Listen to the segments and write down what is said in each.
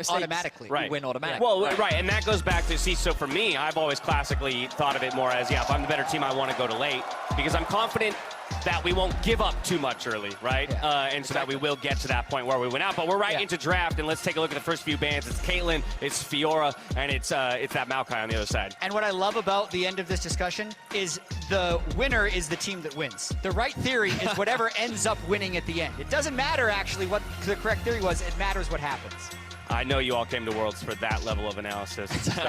automatically. Right. You win automatically. Well, right, and that goes back to, see, so for me, I've always classically thought of it more as, yeah, if I'm the better team, I want to go to late, because I'm confident that we won't give up too much early, right? Yeah. And so that we will get to that point where we win out. But we're right into draft, and let's take a look at the first few bans. It's Caitlyn, it's Fiora, and it's that Maokai on the other side. And what I love about the end of this discussion is the winner is the team that wins. The right theory is whatever ends up winning at the end. It doesn't matter actually what the correct theory was, it matters what happens. I know you all came to Worlds for that level of analysis, so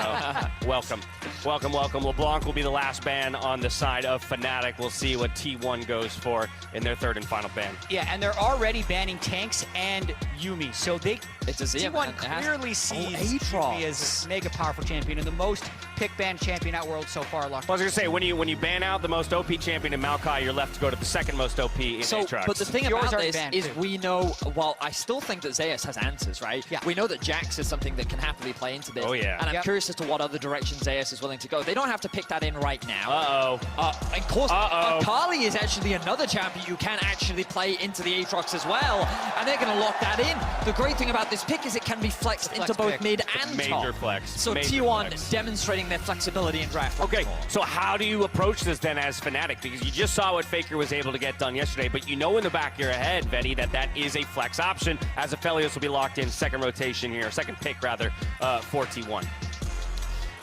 welcome. Welcome, welcome. LeBlanc will be the last ban on the side of Fnatic. We'll see what T1 goes for in their third and final ban. Yeah, and they're already banning tanks and Yumi, so T1 clearly sees Yumi as a mega powerful champion and the most pick ban champion at Worlds so far. Well, I was going to say, when you ban out the most OP champion in Maokai, you're left to go to the second most OP in Aatrox. But the thing about this is we know, well, I still think that Zeus has answers, right? Yeah. We know that Jax is something that can happily play into this. Oh, yeah. And I'm curious as to what other direction Zeus is willing to go. They don't have to pick that in right now. Of course, Akali is actually another champion you can actually play into the Aatrox as well. And they're going to lock that in. The great thing about this pick is it can be flexed into both mid and top. Major flex. So T1 demonstrating their flexibility in draft. Okay, so how do you approach this then as Fnatic? Because you just saw what Faker was able to get done yesterday, but you know in the back of your head, Vetty, that is a flex option, as Aphelios will be locked in second rotation here, second pick rather, for T1.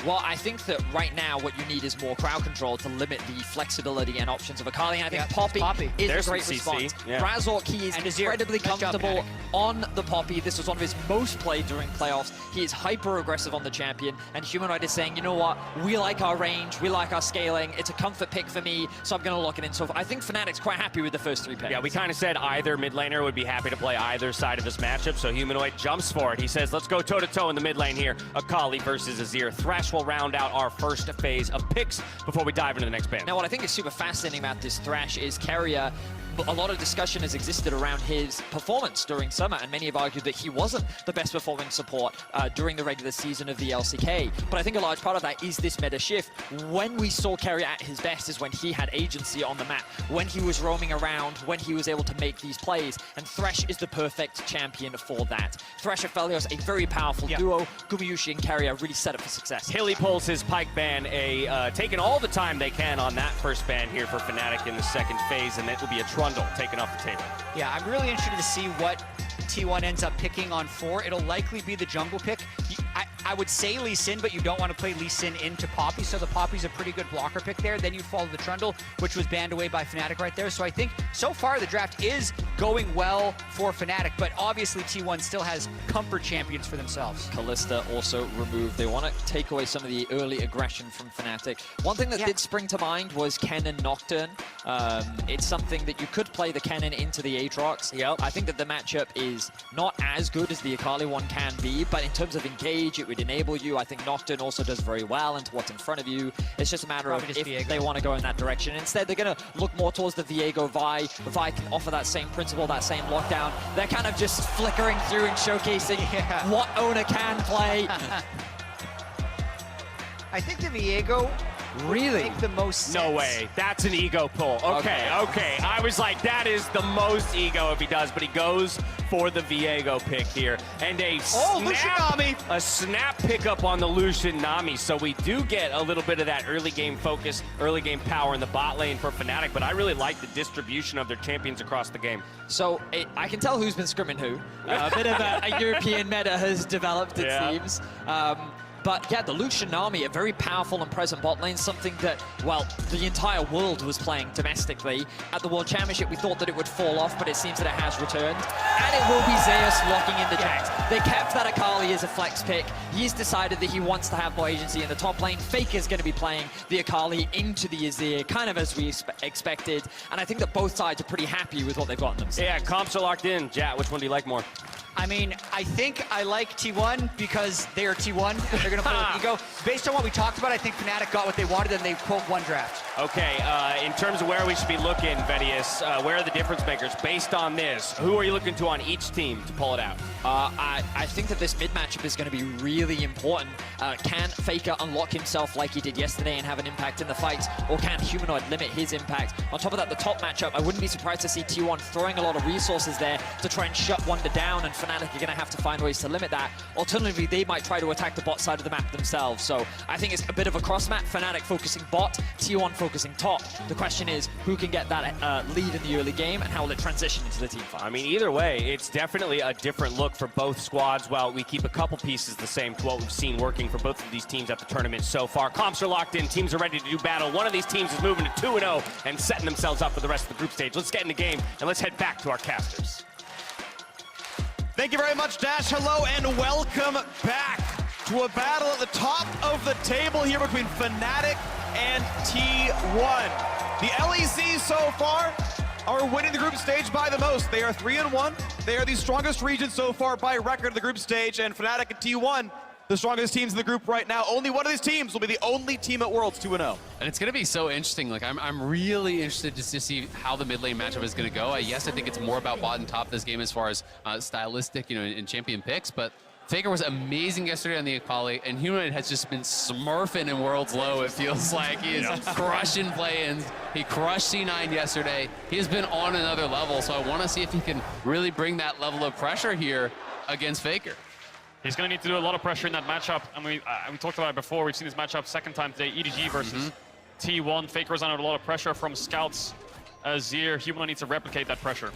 Well, I think that right now what you need is more crowd control to limit the flexibility and options of Akali. And I think Poppy is a great response. Razork, he is incredibly comfortable on the Poppy. This was one of his most played during playoffs. He is hyper-aggressive on the champion, and Humanoid is saying, you know what, we like our range, we like our scaling, it's a comfort pick for me, so I'm going to lock it in. So I think Fnatic's quite happy with the first three picks. Yeah, we kind of said either mid laner would be happy to play either side of this matchup, so Humanoid jumps for it. He says, let's go toe-to-toe in the mid lane here. Akali versus Azir. Thresh will round out our first phase of picks before we dive into the next band. Now, what I think is super fascinating about this Thresh is Carrier. A lot of discussion has existed around his performance during summer, and many have argued that he wasn't the best performing support during the regular season of the LCK. But I think a large part of that is this meta shift. When we saw Carrier at his best is when he had agency on the map, when he was roaming around, when he was able to make these plays, and Thresh is the perfect champion for that. Thresh Aphelios, a very powerful duo. Gumayusi and Carrier really set up for success. Hilly pulls his Pyke ban, taking all the time they can on that first ban here for Fnatic in the second phase, and it will be a Trundle taken off the table. Yeah, I'm really interested to see what T1 ends up picking on 4. It'll likely be the jungle pick. I would say Lee Sin, but you don't want to play Lee Sin into Poppy, so the Poppy's a pretty good blocker pick there. Then you'd follow the Trundle, which was banned away by Fnatic right there. So I think so far the draft is going well for Fnatic, but obviously T1 still has comfort champions for themselves. Kalista also removed. They want to take away some of the early aggression from Fnatic. One thing that did spring to mind was Kennen Nocturne. It's something that you could play the Kennen into the Aatrox. I think that the matchup is not as good as the Akali one can be, but in terms of engage, it would enable you. I think Nocturne also does very well into what's in front of you. It's just a matter of if they want to go in that direction. Instead, they're going to look more towards the Viego Vi. Vi can offer that same principle, that same lockdown. They're kind of just flickering through and showcasing what Oner can play. I think the Viego really make the most sense. No way. That's an ego pull. Okay. I was like, that is the most ego if he does, but he goes for the Viego pick here. And a snap pickup on the Lucian Nami. So we do get a little bit of that early game focus, early game power in the bot lane for Fnatic, but I really like the distribution of their champions across the game. So I can tell who's been scrimming who. A bit of a European meta has developed, it seems. But yeah, the Lucian Nami, a very powerful and present bot lane, something that, well, the entire world was playing domestically. At the World Championship, we thought that it would fall off, but it seems that it has returned. And it will be Zeus locking in the Jax. They kept that Akali as a flex pick. He's decided that he wants to have more agency in the top lane. Faker's going to be playing the Akali into the Azir, kind of as we expected. And I think that both sides are pretty happy with what they've gotten themselves. Yeah, comps are locked in. Jat, which one do you like more? I mean, I think I like T1 because they are T1. They're going to play with ego. Based on what we talked about, I think Fnatic got what they wanted and they pulled one draft. Okay, in terms of where we should be looking, Vedius, where are the difference makers? Based on this, who are you looking to on each team to pull it out? I think that this mid matchup is going to be really important. Can Faker unlock himself like he did yesterday and have an impact in the fights, or can Humanoid limit his impact? On top of that, the top matchup, I wouldn't be surprised to see T1 throwing a lot of resources there to try and shut Wonder down, and Fnatic Fnatic are going to have to find ways to limit that. Alternatively, they might try to attack the bot side of the map themselves. So I think it's a bit of a cross map. Fnatic focusing bot, T1 focusing top. The question is, who can get that lead in the early game, and how will it transition into the team fight? I mean, either way, it's definitely a different look for both squads. While we keep a couple pieces the same to what we've seen working for both of these teams at the tournament so far. Comps are locked in, teams are ready to do battle. One of these teams is moving to 2-0 and setting themselves up for the rest of the group stage. Let's get in the game, and let's head back to our casters. Thank you very much, Dash. Hello and welcome back to a battle at the top of the table here between Fnatic and T1. The LEC so far are winning the group stage by the most. They are 3-1. They are the strongest region so far by record of the group stage, and Fnatic and T1, the strongest teams in the group right now. Only one of these teams will be the only team at Worlds 2-0. And it's going to be so interesting. Like, I'm really interested just to see how the mid lane matchup is going to go. Yes, I think it's more about bot and top this game as far as stylistic, in champion picks, but Faker was amazing yesterday on the Akali, and Humanoid has just been smurfing in Worlds Low, it feels like. He is crushing play-ins. He crushed C9 yesterday. He has been on another level, so I want to see if he can really bring that level of pressure here against Faker. He's going to need to do a lot of pressure in that matchup. And we talked about it before. We've seen this matchup second time today, EDG versus T1. Faker was under a lot of pressure from scouts. Azir, Humanoid needs to replicate that pressure.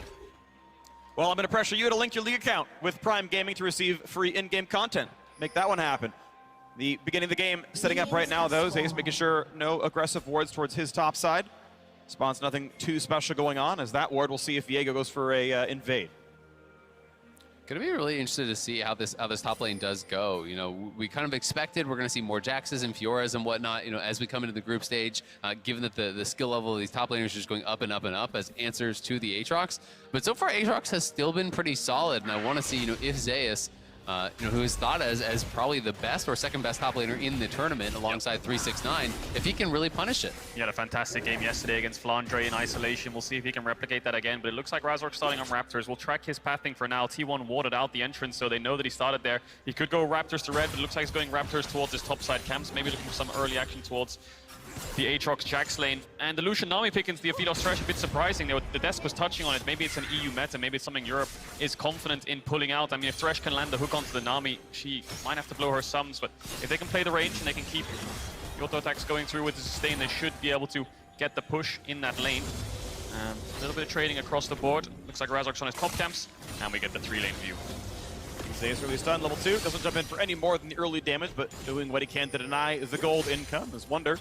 Well, I'm going to pressure you to link your league account with Prime Gaming to receive free in-game content. Make that one happen. The beginning of the game setting up right now, though. Zeus making sure no aggressive wards towards his top side. Spawns nothing too special going on, as that ward, we'll see if Viego goes for a invade. Gonna be really interested to see how this top lane does go. We kind of expected we're gonna see more Jaxes and Fioras and whatnot, as we come into the group stage, given that the skill level of these top laners is just going up and up and up as answers to the Aatrox. But so far, Aatrox has still been pretty solid, and I want to see, if Zeus, who is thought as probably the best or second best top laner in the tournament alongside 369, if he can really punish it. He had a fantastic game yesterday against Flandre in isolation. We'll see if he can replicate that again, but it looks like Razork starting on Raptors. We'll track his pathing for now. T1 warded out the entrance, so they know that he started there. He could go Raptors to red, but it looks like he's going Raptors towards his top side camps, maybe looking for some early action towards the Aatrox Jax lane. And the Lucian Nami pick into the Aphidos Thresh, a bit surprising. The desk was touching on it. Maybe it's an EU meta, maybe it's something Europe is confident in pulling out. I mean, if Thresh can land the hook onto the Nami, she might have to blow her sums, but if they can play the range and they can keep the auto attacks going through with the sustain, they should be able to get the push in that lane. A little bit of trading across the board. Looks like Razork's on his top camps, and we get the 3-lane view. Zeus really stunned, level 2. Doesn't jump in for any more than the early damage, but doing what he can to deny the gold income is Wonder.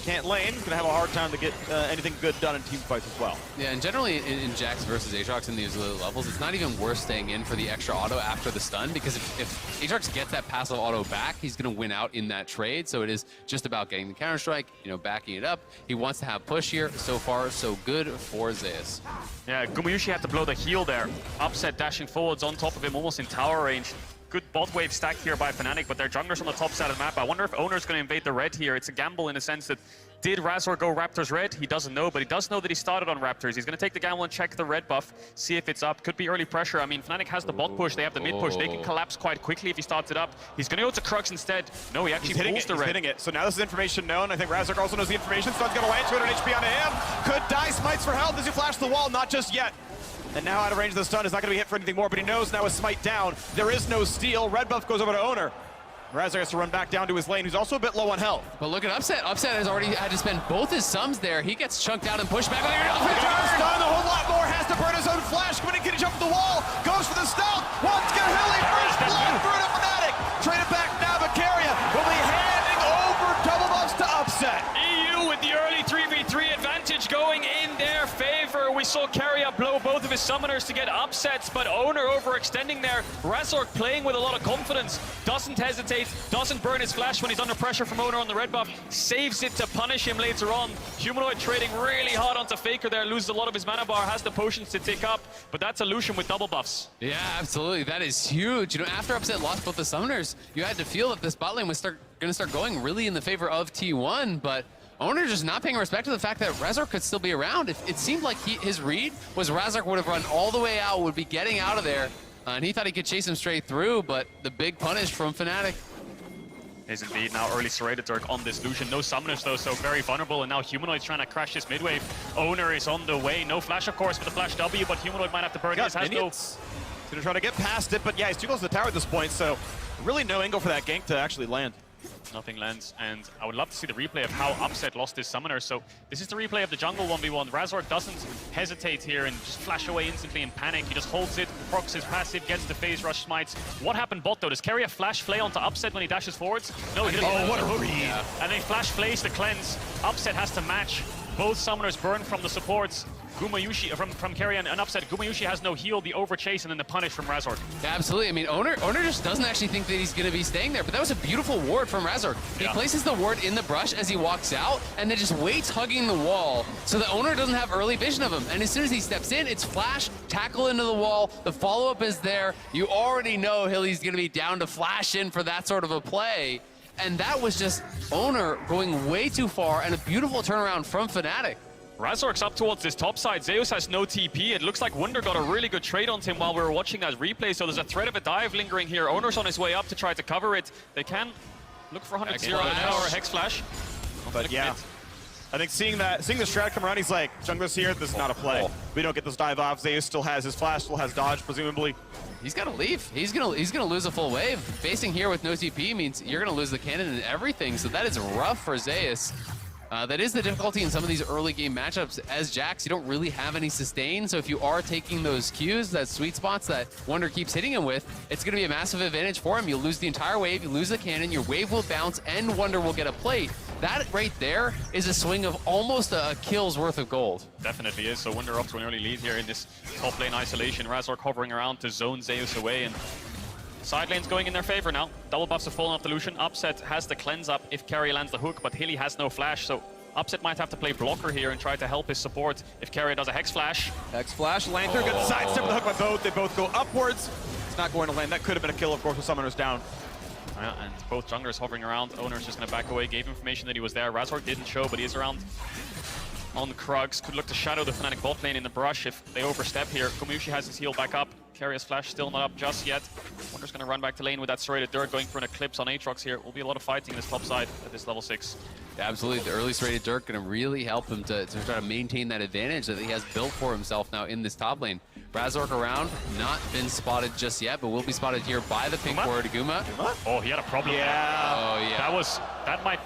Can't lane, gonna have a hard time to get anything good done in team fights as well. Yeah, and generally in Jax versus Aatrox in these levels, it's not even worth staying in for the extra auto after the stun, because if Aatrox gets that passive auto back, he's gonna win out in that trade. So it is just about getting the counter strike, backing it up. He wants to have push here. So far, so good for Zeus. Yeah, Gumayusi had to blow the heal there. Upset dashing forwards on top of him, almost in tower range. Good bot wave stack here by Fnatic, but their jungler's on the top side of the map. I wonder if Oner's going to invade the red here. It's a gamble in a sense that, did Razor go Raptors red? He doesn't know, but he does know that he started on Raptors. He's going to take the gamble and check the red buff, see if it's up. Could be early pressure. I mean, Fnatic has the bot push, they have the mid push. They can collapse quite quickly if he starts it up. He's going to go to Crux instead. No, he actually pulls the red. He's hitting it. So now this is information known. I think Razor also knows the information. Stun's going to land 200 HP onto him. Could die, smites for health as he flashes the wall. Not just yet. And now out of range of the stun is not going to be hit for anything more, but he knows now with smite down, there is no steal. Red buff goes over to Oner. Razor has to run back down to his lane, who's also a bit low on health. But look at Upset. Upset has already had to spend both his sums there. He gets chunked out and pushed back. Stun, a whole lot more, has to burn his own flash. Coming in, can he jump the wall? Goes for the stealth. Wants to get Hilly. First blood, burn up Fnatic. Trade it back now, Vicaria will be handing over double buffs to Upset. EU with the early 3v3 advantage going in their favor. We saw Carrier blow both of his summoners to get upsets, but Oner overextending there. Razork playing with a lot of confidence. Doesn't hesitate, doesn't burn his flash when he's under pressure from Oner on the red buff. Saves it to punish him later on. Humanoid trading really hard onto Faker there. Loses a lot of his mana bar, has the potions to tick up, but that's a Lucian with double buffs. Yeah, absolutely. That is huge. After Upset lost both the summoners, you had to feel that this bot lane was going to start going really in the favor of T1, but Oner just not paying respect to the fact that Razork could still be around. It seemed like his read was Razork would have run all the way out, would be getting out of there, and he thought he could chase him straight through, but the big punish from Fnatic. Is indeed now early Serrated Dirk on this Lucian. No summoners though, so very vulnerable, and now Humanoid's trying to crash this mid-wave. Oner is on the way. No flash, of course, for the flash W, but Humanoid might have to burn his. Has no... He's Gonna try to get past it, but yeah, he's too close to the tower at this point, so really no angle for that gank to actually land. Nothing lands, and I would love to see the replay of how Upset lost his summoner. So this is the replay of the jungle 1v1. Razork doesn't hesitate here and just flash away instantly in panic. He just holds it, procs his passive, gets the phase rush smites. What happened bot though? Does Keria flash flay onto Upset when he dashes forwards? No, he didn't. Oh, what a read! Yeah. And then flash flays the cleanse. Upset has to match. Both summoners burn from the supports. Gumayusi from Keria and Upset. Gumayusi has no heal, the overchase, and then the punish from Razork. Yeah, absolutely. I mean, Oner just doesn't actually think that he's going to be staying there, but that was a beautiful ward from Razork. He places the ward in the brush as he walks out, and then just waits hugging the wall so that Oner doesn't have early vision of him. And as soon as he steps in, it's flash, tackle into the wall, the follow-up is there. You already know Hilly's going to be down to flash in for that sort of a play. And that was just Oner going way too far, and a beautiful turnaround from Fnatic. Razork's up towards this top side. Zeus has no TP. It looks like Wunder got a really good trade on him while we were watching that replay, so there's a threat of a dive lingering here. Oner's on his way up to try to cover it. They can look for 100-0 now or a Hex Flash. But yeah, I think seeing the strat come around, he's like, jungler's here, this is not a play. We don't get this dive off. Zeus still has his flash, still has dodge, presumably. He's got to leave. He's gonna lose a full wave. Facing here with no TP means you're gonna lose the cannon and everything, so that is rough for Zeus. That is the difficulty in some of these early game matchups. As Jax, you don't really have any sustain, so if you are taking those Qs, that sweet spots that Wunder keeps hitting him with, it's going to be a massive advantage for him. You'll lose the entire wave, you lose the cannon, your wave will bounce, and Wunder will get a plate. That right there is a swing of almost a kill's worth of gold. Definitely is. So Wunder up to an early lead here in this top lane isolation. Razork hovering around to zone Zeus away, and side lane's going in their favor now. Double buffs have fallen off the Lucian. Upset has the cleanse up if Keria lands the hook, but Hilly has no flash, so Upset might have to play blocker here and try to help his support if Keria does a Hex Flash. Hex Flash, Lantern got the sidestep with the hook by both. They both go upwards. It's not going to land. That could have been a kill, of course, with Summoners down. Yeah, and both junglers hovering around. Oner's just going to back away, gave information that he was there. Razork didn't show, but he is around on the Krugs. Could look to shadow the Fnatic bot lane in the brush if they overstep here. Gumayusi has his heal back up. Keria's flash still not up just yet. Wunder's going to run back to lane with that serrated dirt, going for an Eclipse on Aatrox here. Will be a lot of fighting in this top side at this level 6. Yeah, absolutely. The early serrated dirt going to really help him to try to maintain that advantage that he has built for himself now in this top lane. Razork around, not been spotted just yet, but will be spotted here by the pink ward, Guma. Oh, he had a problem. Yeah. Oh, yeah. That might...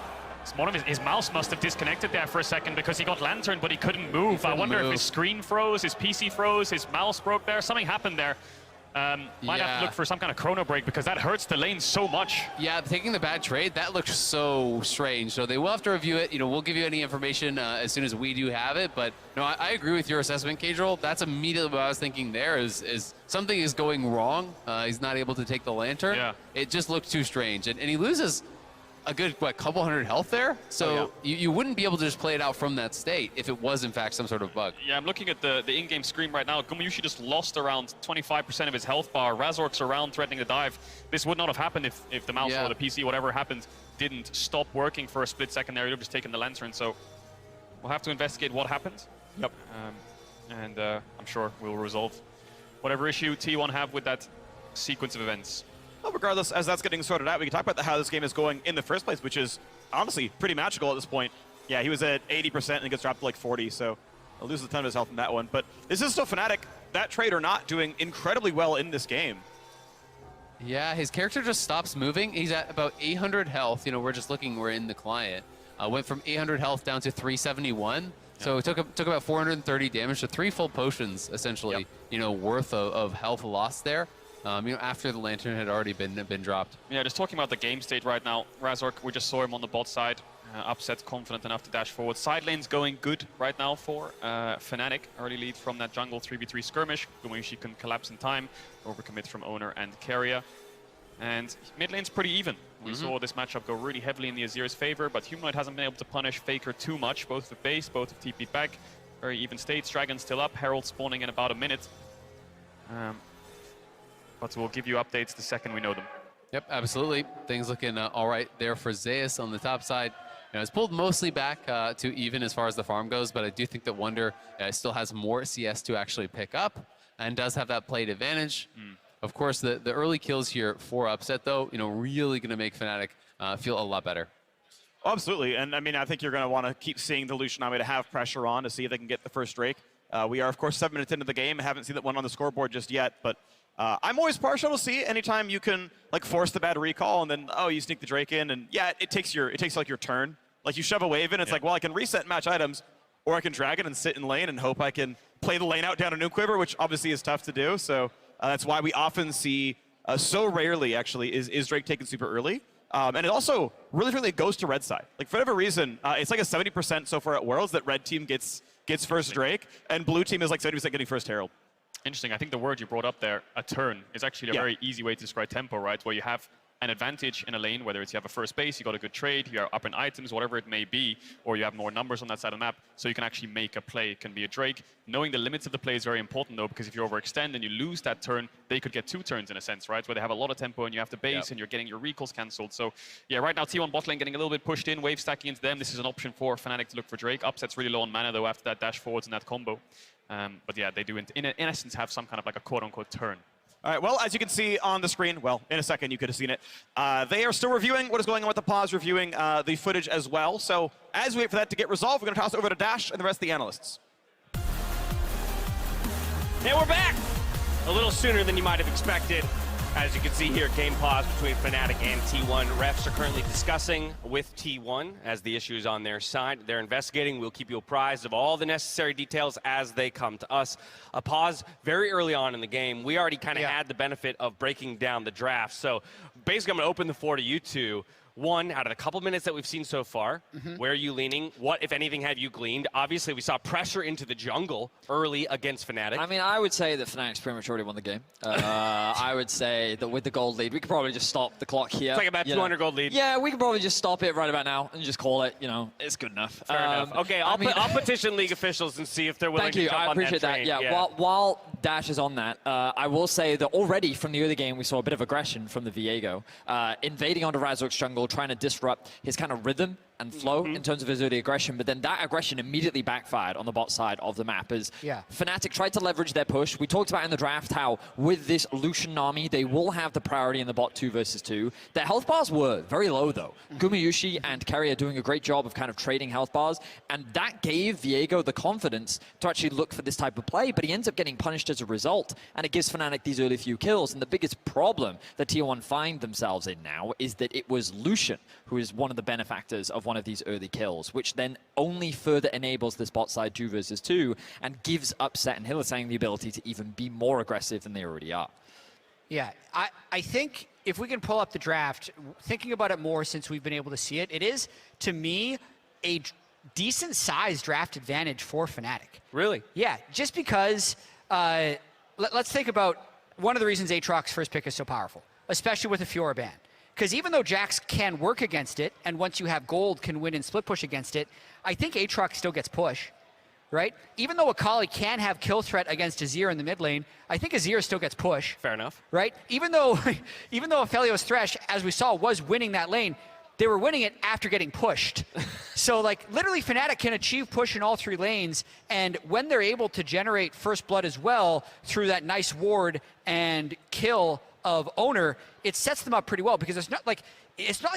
One of his mouse must have disconnected there for a second because he got Lantern, but he couldn't move. I wonder if his screen froze, his PC froze, his mouse broke there. Something happened there. Might have to look for some kind of chrono break because that hurts the lane so much. Yeah, taking the bad trade, that looks so strange. So they will have to review it. We'll give you any information as soon as we do have it. But no, I agree with your assessment, Cadril. That's immediately what I was thinking there is something is going wrong. He's not able to take the Lantern. Yeah. It just looked too strange. And he loses a good, couple hundred health there? So you wouldn't be able to just play it out from that state if it was, in fact, some sort of bug. Yeah, I'm looking at the in-game screen right now. Gumayusi just lost around 25% of his health bar. Razork's around threatening the dive. This would not have happened if the mouse or the PC, whatever happened, didn't stop working for a split second there. He would have just taken the Lantern. So we'll have to investigate what happened. Yep. And I'm sure we'll resolve whatever issue T1 have with that sequence of events. Well, regardless, as that's getting sorted out, we can talk about how this game is going in the first place, which is honestly pretty magical at this point. Yeah, he was at 80% and gets dropped to like 40, so he'll lose a ton of his health in that one. But this is still Fnatic, that trade or not, doing incredibly well in this game. Yeah, his character just stops moving. He's at about 800 health. We're just looking, we're in the client. Went from 800 health down to 371. So it took about 430 damage to 3 full potions, essentially, worth of health lost there. After the Lantern had already been dropped. Yeah, just talking about the game state right now. Razork, we just saw him on the bot side. Upset, confident enough to dash forward. Side lane's going good right now for Fnatic. Early lead from that jungle 3v3 skirmish. Gumayusi can collapse in time. Overcommit from Oner and Keria. And mid lane's pretty even. We saw this matchup go really heavily in the Azir's favor, but Humanoid hasn't been able to punish Faker too much, both with base, both with TP back. Very even states. Dragon's still up. Herald spawning in about a minute. But we'll give you updates the second we know them. Yep, absolutely. Things looking all right there for Zeus on the top side. It's pulled mostly back to even as far as the farm goes, but I do think that Wunder still has more CS to actually pick up and does have that plate advantage. Of course, the early kills here for Upset, though, really going to make Fnatic feel a lot better. Oh, absolutely, and I mean, I think you're going to want to keep seeing the Lucian Army to have pressure on to see if they can get the first Drake. We are, of course, 7 minutes into the game. I haven't seen that one on the scoreboard just yet, but I'm always partial to C anytime you can like force the bad recall and then you sneak the Drake in, and yeah, it takes like your turn. Like you shove a wave in, it's like, well, I can reset match items, or I can drag it and sit in lane and hope I can play the lane out down a Nuke Quiver, which obviously is tough to do. So that's why we often see, so rarely actually, is Drake taken super early. And it also really goes to red side. Like for whatever reason, it's like a 70% so far at Worlds that red team gets first Drake, and blue team is like 70% getting first Herald. Interesting. I think the word you brought up there, a turn, is actually a very easy way to describe tempo, right? Where you have an advantage in a lane, whether it's you have a first base, you got a good trade, you're up in items, whatever it may be, or you have more numbers on that side of the map, so you can actually make a play. It can be a Drake. Knowing the limits of the play is very important, though, because if you overextend and you lose that turn, they could get 2 turns in a sense, right? Where they have a lot of tempo and you have the base and you're getting your recalls cancelled. So, yeah, right now T1 bot lane getting a little bit pushed in, wave stacking into them. This is an option for Fnatic to look for Drake. Upset's really low on mana, though, after that dash forwards and that combo. But yeah, they do, in essence, have some kind of like a quote-unquote turn. All right, well, as you can see on the screen, well, in a second you could have seen it, they are still reviewing what is going on with the pause, reviewing the footage as well. So as we wait for that to get resolved, we're going to toss it over to Dash and the rest of the analysts. And we're back! A little sooner than you might have expected. As you can see here, game pause between Fnatic and T1. Refs are currently discussing with T1 as the issue is on their side. They're investigating. We'll keep you apprised of all the necessary details as they come to us. A pause very early on in the game. We already kind of had the benefit of breaking down the draft. So basically, I'm going to open the floor to you two. One, out of the couple minutes that we've seen so far, where are you leaning? What, if anything, have you gleaned? Obviously, we saw pressure into the jungle early against Fnatic. I mean, I would say that Fnatic's pretty much already won the game. I would say that with the gold lead, we could probably just stop the clock here. It's like about 200 gold lead. Yeah, we could probably just stop it right about now and just call it, you know, it's good enough. Fair enough. Okay, I'll petition league officials and see if they're willing to jump on that train. Thank you, I appreciate that. Yeah, while Dash is on that, I will say that already from the early game, we saw a bit of aggression from the Viego. Invading onto Razork's jungle, trying to disrupt his kind of rhythm and flow in terms of his early aggression, but then that aggression immediately backfired on the bot side of the map as Fnatic tried to leverage their push. We talked about in the draft how with this Lucian army, they will have the priority in the bot 2 versus 2. Their health bars were very low though. Gumayusi and Kerry are doing a great job of kind of trading health bars, and that gave Viego the confidence to actually look for this type of play, but he ends up getting punished as a result, and it gives Fnatic these early few kills. And the biggest problem that T1 find themselves in now is that it was Lucian who is one of the benefactors of one of these early kills, which then only further enables this bot side 2 versus 2 and gives Upset and Hylissang the ability to even be more aggressive than they already are. Yeah, I think if we can pull up the draft, thinking about it more since we've been able to see it, it is, to me, a decent-sized draft advantage for Fnatic. Really? Yeah, just because, let's think about one of the reasons Aatrox's first pick is so powerful, especially with a Fiora ban. Because even though Jax can work against it, and once you have gold, can win in split push against it, I think Aatrox still gets push, right? Even though Akali can have kill threat against Azir in the mid lane, I think Azir still gets push. Fair enough. Right? Even though Aphelios Thresh, as we saw, was winning that lane, they were winning it after getting pushed. So, like, literally Fnatic can achieve push in all 3 lanes, and when they're able to generate first blood as well through that nice ward and kill of Oner, it sets them up pretty well, because it's not like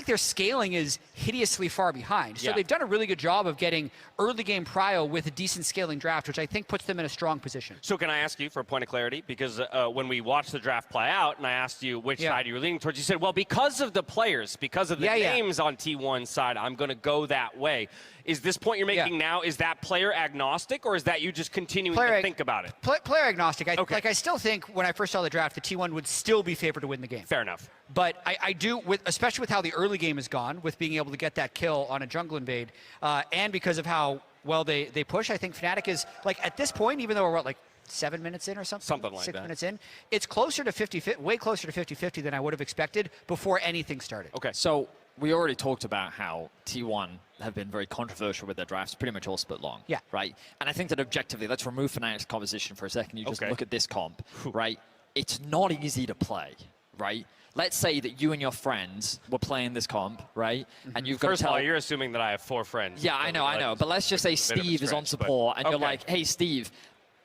their scaling is hideously far behind. So they've done a really good job of getting early game prio with a decent scaling draft, which I think puts them in a strong position. So can I ask you for a point of clarity? Because when we watched the draft play out and I asked you which side you were leaning towards, you said, well, because of the players, because of the names on T1's side, I'm going to go that way. Is this point you're making now, is that player agnostic, or is that you just continuing to think about it? Player agnostic. I still think when I first saw the draft, the T1 would still be favored to win the game. Fair enough. But I do, especially with how the early game has gone, with being able to get that kill on a jungle invade, and because of how well they push, I think Fnatic is, like, at this point, even though we're, what, like, 7 minutes in or something? Something like that. 6 minutes in. It's closer to 50-50, way closer to 50-50 than I would have expected before anything started. Okay, so we already talked about how T1 have been very controversial with their drafts, pretty much all split long. Yeah. Right? And I think that objectively, let's remove Fnatic's composition for a second. You just look at this comp, right? It's not easy to play, right? Let's say that you and your friends were playing this comp, right? And you've got First to tell... of all, you're assuming that I have 4 friends. Yeah, I know. But let's just say Steve is on support, and you're like, hey, Steve,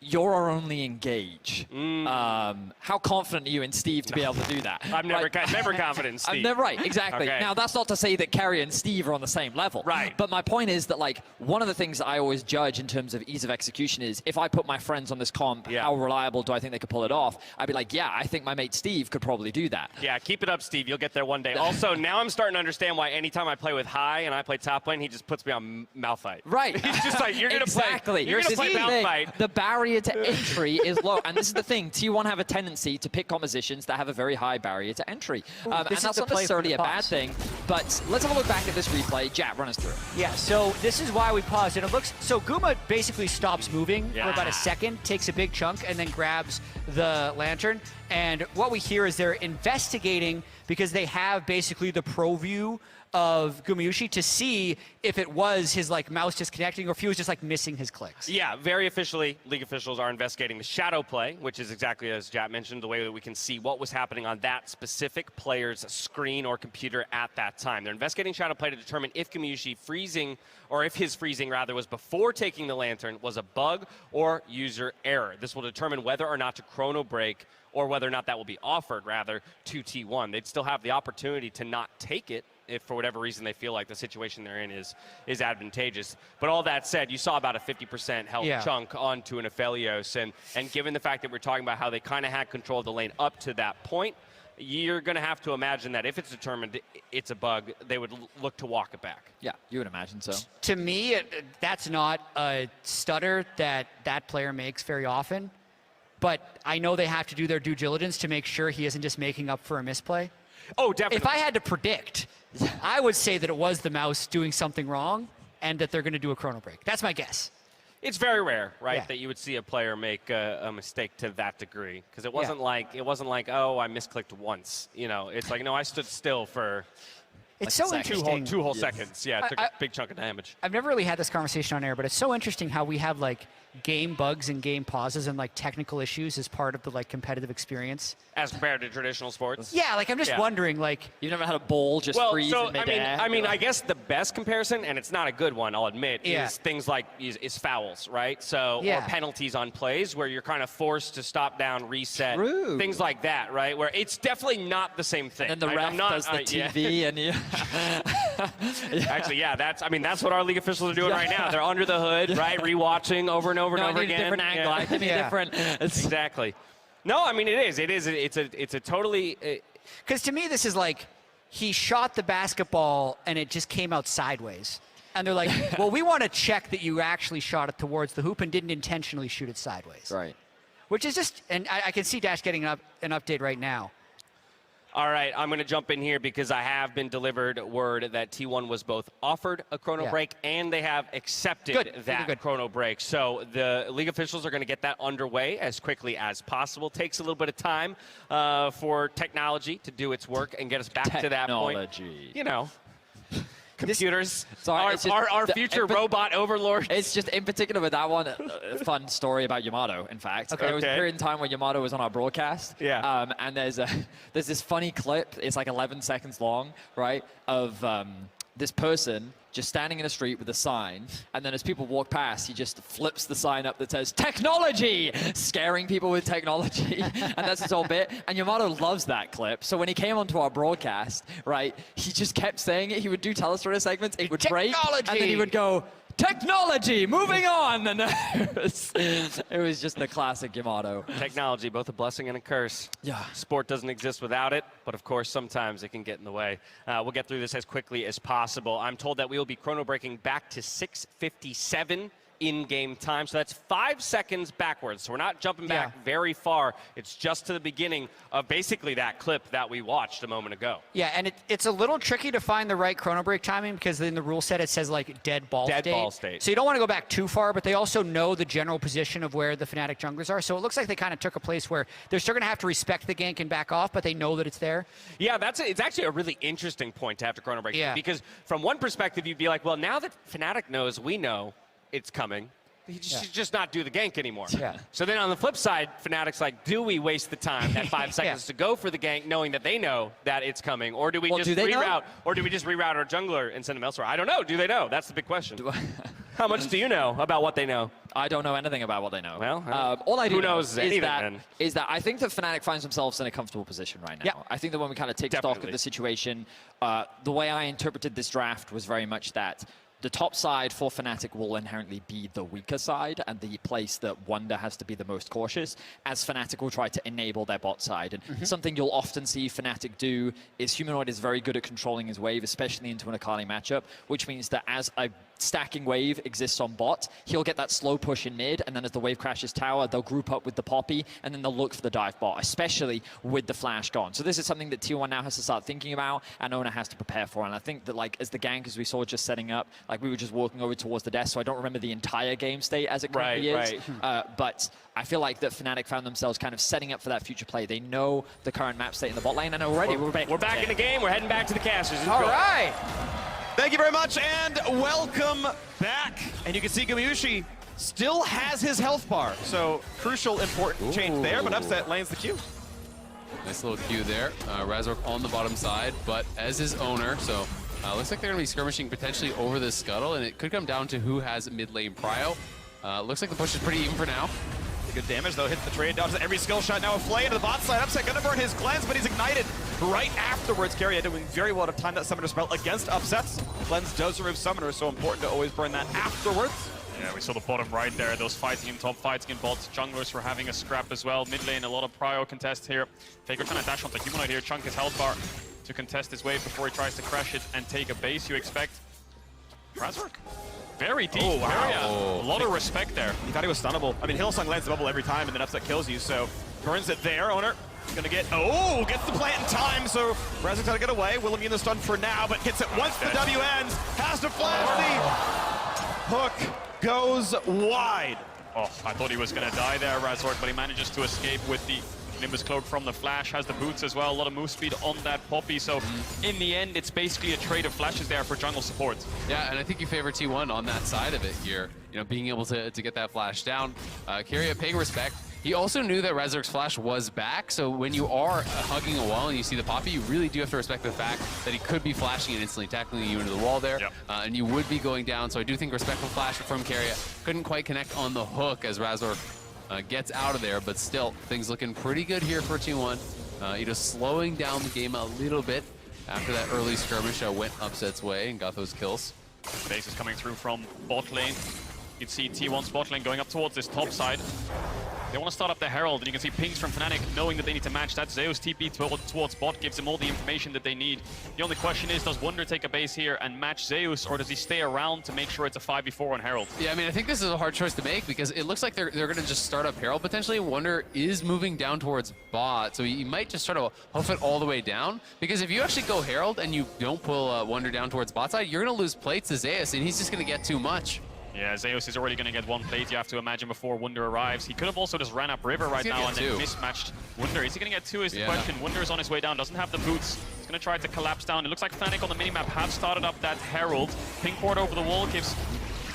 you're our only engage. How confident are you in Steve to be able to do that? I'm never confident in Steve. I'm never right, exactly. Okay. Now, that's not to say that Kerry and Steve are on the same level. Right. But my point is that, like, one of the things that I always judge in terms of ease of execution is if I put my friends on this comp, how reliable do I think they could pull it off? I'd be like, yeah, I think my mate Steve could probably do that. Yeah, keep it up, Steve. You'll get there one day. Also, now I'm starting to understand why anytime I play with High and I play top lane, he just puts me on Malphite. Right. He's just like, you're going to exactly. play. You're going to play Malphite. The barrier to entry is low. And this is the thing. T1 have a tendency to pick compositions that have a very high barrier to entry. And that's not necessarily a bad thing. But let's have a look back at this replay. Jap, run us through it. Yeah, so this is why we paused. And it looks, so Guma basically stops moving for about a second, takes a big chunk, and then grabs the lantern. And what we hear is they're investigating because they have basically the pro view of Gumayusi to see if it was his like mouse disconnecting or if he was just like missing his clicks. Yeah, very officially, League officials are investigating the shadow play, which is exactly as Jap mentioned, the way that we can see what was happening on that specific player's screen or computer at that time. They're investigating shadow play to determine if Gumayusi freezing, or if his freezing rather was before taking the lantern, was a bug or user error. This will determine whether or not to chrono break or whether or not that will be offered rather to T1. They'd still have the opportunity to not take it if for whatever reason they feel like the situation they're in is advantageous. But all that said, you saw about a 50% health chunk onto an Aphelios, and given the fact that we're talking about how they kind of had control of the lane up to that point, you're going to have to imagine that if it's determined it's a bug, they would look to walk it back. Yeah, you would imagine so. To me, that's not a stutter that player makes very often, but I know they have to do their due diligence to make sure he isn't just making up for a misplay. Oh, definitely. If I had to predict, I would say that it was the mouse doing something wrong and that they're going to do a chrono break. That's my guess. It's very rare, right, that you would see a player make a mistake to that degree, because it wasn't like oh, I misclicked once. You know, it's like no, I stood still for. It's so interesting. Two whole seconds. Yeah, it took a big chunk of damage. I've never really had this conversation on air, but it's so interesting how we have like game bugs and game pauses and like technical issues as part of the like competitive experience. As compared to traditional sports? Yeah, like I'm just wondering, like you've never had a ball just freeze in midair? I mean, I guess the best comparison, and it's not a good one, I'll admit, is things like is fouls, right? So or penalties on plays where you're kind of forced to stop down, reset, things like that, right? Where it's definitely not the same thing. And the ref does the TV and you. Actually, that's what our league officials are doing right now. They're under the hood, right? Rewatching over and over and over again. A different angle. I think different. Exactly. No, I mean it is. It's a totally. Because to me, this is like he shot the basketball and it just came out sideways, and they're like, "Well, we want to check that you actually shot it towards the hoop and didn't intentionally shoot it sideways." Right. Which is just, and I can see Dash getting an update right now. All right, I'm going to jump in here because I have been delivered word that T1 was both offered a chrono break and they have accepted that chrono break. So the league officials are going to get that underway as quickly as possible. Takes a little bit of time for technology to do its work and get us back to that point. You know. Computers, our future robot overlord. It's just, in particular with that one, a fun story about Yamato, in fact. There was a period in time when Yamato was on our broadcast. Yeah. And there's this funny clip, it's like 11 seconds long, right, of this person just standing in the street with a sign, and then as people walk past, he just flips the sign up that says, "Technology!" scaring people with technology. And that's his whole bit. And Yamato loves that clip. So when he came onto our broadcast, right, he just kept saying it. He would do telestrator segments, it would break, and then he would go, "Technology, moving on!" And it was just the classic Yamato. Technology, both a blessing and a curse. Yeah. Sport doesn't exist without it, but of course, sometimes it can get in the way. We'll get through this as quickly as possible. I'm told that we will be chrono breaking back to 6:57 in-game time, so that's 5 seconds backwards. So we're not jumping back very far. It's just to the beginning of basically that clip that we watched a moment ago. Yeah, and it's a little tricky to find the right chrono break timing because in the rule set it says like dead ball state. So you don't want to go back too far, but they also know the general position of where the Fnatic junglers are. So it looks like they kind of took a place where they're still going to have to respect the gank and back off, but they know that it's there. Yeah, it's actually a really interesting point to have to chrono break. Yeah. Because from one perspective, you'd be like, well, now that Fnatic knows, we know it's coming, he should just not do the gank anymore. Yeah. So then on the flip side, Fnatic's like, do we waste the time, that 5 seconds to go for the gank, knowing that they know that it's coming? Or do we just reroute? Or do we just reroute our jungler and send them elsewhere? I don't know. Do they know? That's the big question. How much do you know about what they know? I don't know anything about what they know. Well, all I do who know knows is that I think that Fnatic finds themselves in a comfortable position right now. Yeah. I think that when we kind of take stock of the situation, the way I interpreted this draft was very much that the top side for Fnatic will inherently be the weaker side and the place that Wonder has to be the most cautious, as Fnatic will try to enable their bot side. And something you'll often see Fnatic do is Humanoid is very good at controlling his wave, especially into an Akali matchup, which means that as a stacking wave exists on bot, he'll get that slow push in mid, and then as the wave crashes tower, they'll group up with the Poppy, and then they'll look for the dive bot, especially with the flash gone. So this is something that T1 now has to start thinking about, and Oner has to prepare for. And I think that, like, as the gank, as we saw just setting up, like, we were just walking over towards the desk, so I don't remember the entire game state as it currently is. But I feel like that Fnatic found themselves kind of setting up for that future play. They know the current map state in the bot lane, and already we're back in the game. We're heading back to the casters. All right. Thank you very much, and welcome back. And you can see Gumayusi still has his health bar, so crucial, important change there, but Upset lands the Q. Nice little Q there. Razork on the bottom side, but as is Oner, so looks like they're going to be skirmishing potentially over this scuttle, and it could come down to who has mid lane prio. Looks like the push is pretty even for now. Good damage, though. Hits the trade, dodges every skill shot. Now a flay into the bot side. Upset gonna burn his cleanse, but he's ignited right afterwards. Carrier doing very well to time that summoner spell against Upsets. Cleanse does remove summoner, so important to always burn that afterwards. Yeah, we saw the bottom right there. Those fighting in top, fighting in bots. Junglers were having a scrap as well. Mid lane, a lot of prio contests here. Faker trying to dash onto Humanoid here, chunk his health bar to contest his wave before he tries to crash it and take a base. You expect Razork? Very deep. Oh, wow. A lot of respect there. He thought he was stunnable. I mean, Hillsong lands the bubble every time, and then Upset kills you, so burns it there. Oner gonna get, gets the plant in time, so Razork's gotta get away. Will immune the stun for now, but gets it once the W ends. Has to flash the hook, goes wide. Oh, I thought he was gonna die there, Razork, but he manages to escape with the Nimbus Cloak from the flash, has the boots as well, a lot of move speed on that Poppy, so in the end, it's basically a trade of flashes there for jungle support. Yeah, and I think you favor T1 on that side of it here, you know, being able to get that flash down. Carrier paying respect. He also knew that Razork's flash was back, so when you are hugging a wall and you see the Poppy, you really do have to respect the fact that he could be flashing and instantly tackling you into the wall there, and you would be going down, so I do think respectful flash from Carrier. Couldn't quite connect on the hook as Razork gets out of there, but still, things looking pretty good here for T1. You know, slowing down the game a little bit after that early skirmish went Upset's way and got those kills. Base is coming through from bot lane. You can see T1's bot lane going up towards this top side. They want to start up the Herald, and you can see pings from Fnatic knowing that they need to match that. Zeus TP towards bot gives them all the information that they need. The only question is, does Wonder take a base here and match Zeus, or does he stay around to make sure it's a 5v4 on Herald? Yeah, I mean, I think this is a hard choice to make because it looks like they're going to just start up Herald potentially. Wonder is moving down towards bot, so you might just try to hoof it all the way down, because if you actually go Herald and you don't pull Wonder down towards bot side, you're going to lose plates to Zeus, and he's just going to get too much. Yeah, Zeus is already going to get one plate, you have to imagine, before Wunder arrives. He could have also just ran up River right now and then mismatched Wunder. Is he going to get two is the question. Wunder is on his way down, doesn't have the boots. He's going to try to collapse down. It looks like Fnatic on the minimap have started up that Herald. Ping port over the wall gives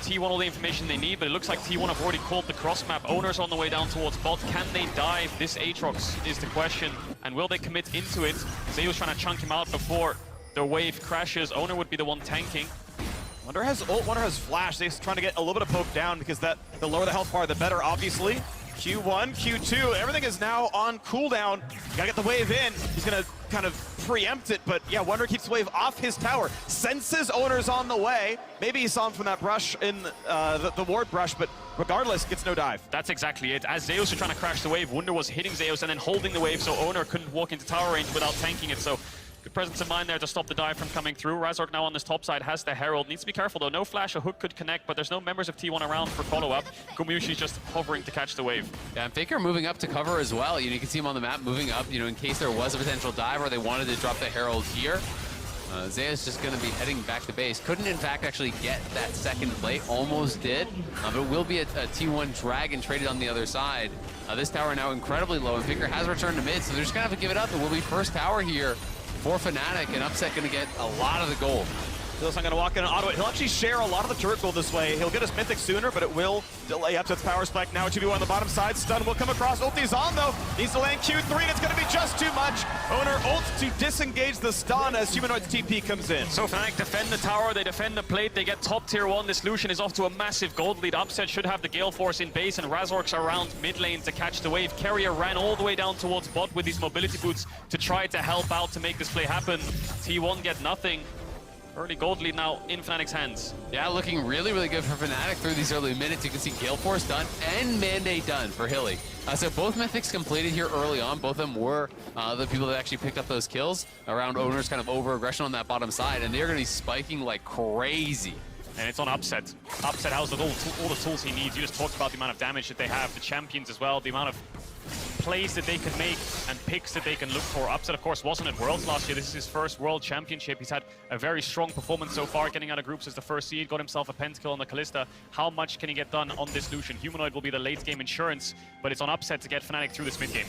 T1 all the information they need, but it looks like T1 have already called the cross map. Oner's on the way down towards bot. Can they dive this Aatrox is the question, and will they commit into it? Zeus trying to chunk him out before the wave crashes. Oner would be the one tanking. Wonder has ult, Wonder has flash. They're trying to get a little bit of poke down because the lower the health bar, the better, obviously. Q1, Q2, everything is now on cooldown. You gotta get the wave in. He's gonna kind of preempt it, but yeah, Wonder keeps the wave off his tower. Senses Oner's on the way. Maybe he saw him from that brush in the ward brush, but regardless, gets no dive. That's exactly it. As Zeus was trying to crash the wave, Wunder was hitting Zeus and then holding the wave, so Oner couldn't walk into tower range without tanking it. So good presence of mind there to stop the dive from coming through. Razork now on this top side has the Herald. Needs to be careful though. No flash, a hook could connect, but there's no members of T1 around for follow-up. Gumayusi's just hovering to catch the wave. Yeah, and Faker moving up to cover as well. You know, you can see him on the map moving up, you know, in case there was a potential dive or they wanted to drop the Herald here. Zeus just going to be heading back to base. Couldn't, in fact, actually get that second plate. Almost did. But it will be a T1 Dragon traded on the other side. This tower now incredibly low, and Faker has returned to mid, so they're just going to have to give it up. It will be first tower here for Fnatic, and Upset going to get a lot of the gold. Zeus going to walk in and auto it. He'll actually share a lot of the turret gold this way. He'll get his Mythic sooner, but it will delay Upset's power spike. Now 2v1 on the bottom side. Stun will come across. Ulti's on though. Needs to land Q3 and it's going to be just too much. Oner ults to disengage the stun as Humanoid's TP comes in. So Fnatic defend the tower, they defend the plate, they get top tier 1. This Lucian is off to a massive gold lead. Upset should have the Gale Force in base and Razork's around mid lane to catch the wave. Carrier ran all the way down towards bot with these mobility boots to try to help out to make this play happen. T1 get nothing. Early gold lead now in Fnatic's hands. Yeah, looking really, really good for Fnatic through these early minutes. You can see Gale Force done and Mandate done for Hilly. So both Mythics completed here early on. Both of them were the people that actually picked up those kills around Oner's kind of over-aggression on that bottom side, and they're going to be spiking like crazy. And it's on Upset. Upset has all the tools he needs. You just talked about the amount of damage that they have, the champions as well, the amount of plays that they can make and picks that they can look for. Upset, of course, wasn't at Worlds last year. This is his first World Championship. He's had a very strong performance so far, getting out of groups as the first seed, got himself a pentakill on the Kalista. How much can he get done on this Lucian? Humanoid will be the late-game insurance, but it's on Upset to get Fnatic through this mid-game.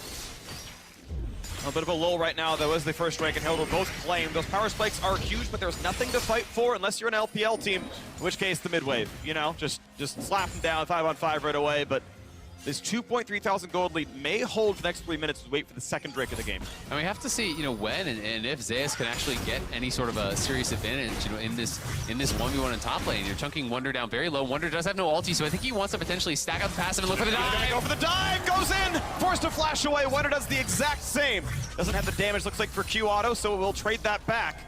A bit of a lull right now, though, as the first strike and Hill will both claim. Those power spikes are huge, but there's nothing to fight for unless you're an LPL team, in which case the mid-wave. You know, just slap them down 5-on-5 right away, but this 2.3 thousand gold lead may hold for the next 3 minutes to wait for the second Drake of the game. And we have to see, when and if Zeus can actually get any sort of a serious advantage, in this 1v1 in top lane. You're chunking Wonder down very low. Wonder does have no ulti, so I think he wants to potentially stack up the passive and look for the dive. Go for the dive, goes in, forced to flash away. Wonder does the exact same. Doesn't have the damage, looks like, for Q auto, so we'll trade that back.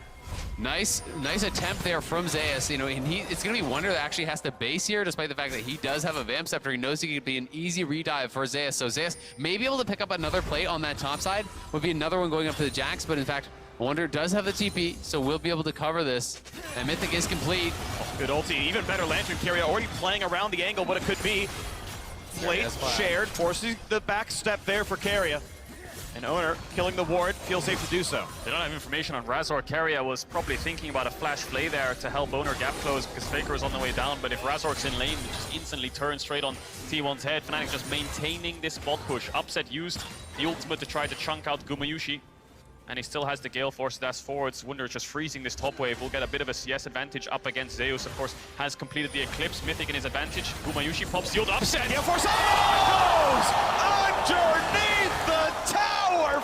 Nice attempt there from Zeus, and it's going to be Wonder that actually has to base here, despite the fact that he does have a Vamp Scepter. He knows he could be an easy redive for Zeus, so Zeus may be able to pick up another plate on that top side. Would be another one going up to the Jax, but in fact, Wonder does have the TP, so we'll be able to cover this, and Mythic is complete. Oh, good ulti, even better Lantern Carrier, already playing around the angle, what it could be. Plate shared, forcing the back step there for Carrier. And Oner, killing the ward, feels safe to do so. They don't have information on Razor. Carrier was probably thinking about a flash play there to help Oner gap close because Faker is on the way down. But if Razor's in lane, he just instantly turns straight on T1's head. Fnatic just maintaining this bot push. Upset used the ultimate to try to chunk out Gumayusi. And he still has the Gale Force dash forwards. Wonder just freezing this top wave. Will get a bit of a CS advantage up against Zeus. Of course, has completed the Eclipse. Mythic in his advantage. Gumayusi pops the ult. Upset. Gale Force goes underneath the tower.